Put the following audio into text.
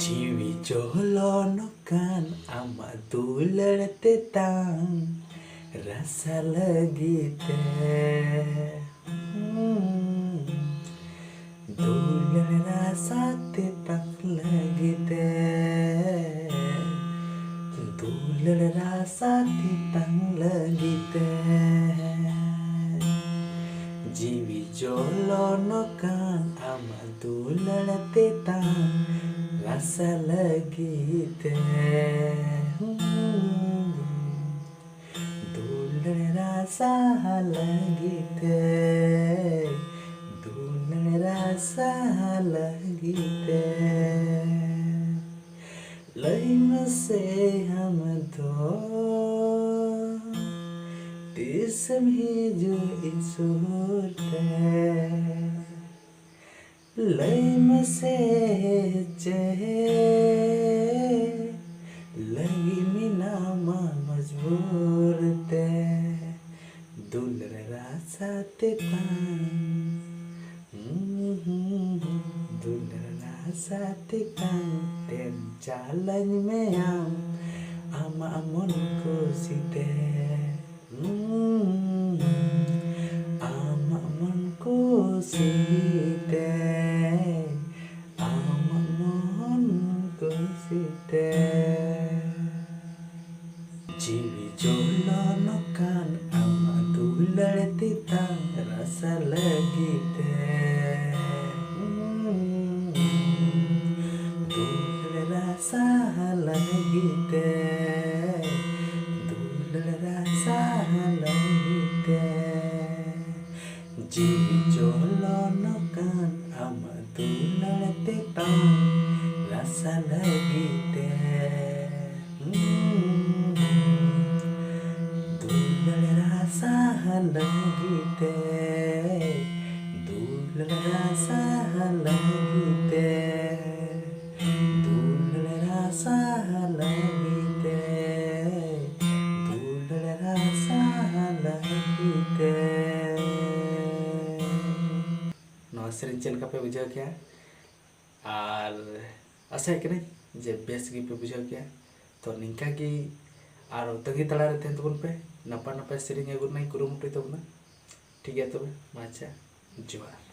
Jiwi jolono kan ama tular tetang rasa lagi teh tular rasa tetang lagi teh tular rasa tetang lagi teh jiwi jolono kan ama tular tetang rasa lagi teh tular rasa lagi teh tular rasa lagi teh lấy mà sẽ ham thọ tí xem hi ju ít suốt lấy mà sẽ che lagi mina ma majbur te dular rasa te dular rasa te ten jalan meam ama amon ko site ama amon ko site ama amon ko site jiwi jolono kan ama tular tetang rasa lagi teh tular rasa lagi teh tular rasa lagi teh jiwi jolono kan ama tular tetang rasa lagi teh tular rasa lagi teh tular rasa lagi teh tular rasa lagi teh tular rasa lagi teh नवा सेरेन चेल का पे बुझा क्या और आशा है जे base गी पे बुझा क्या तो निंका की और तंगी तला रहते हैं तबन पे नपा नपा सेरेन अगुर नहीं कुरुमुटु तबना ठीक है तबे माचा जोहार।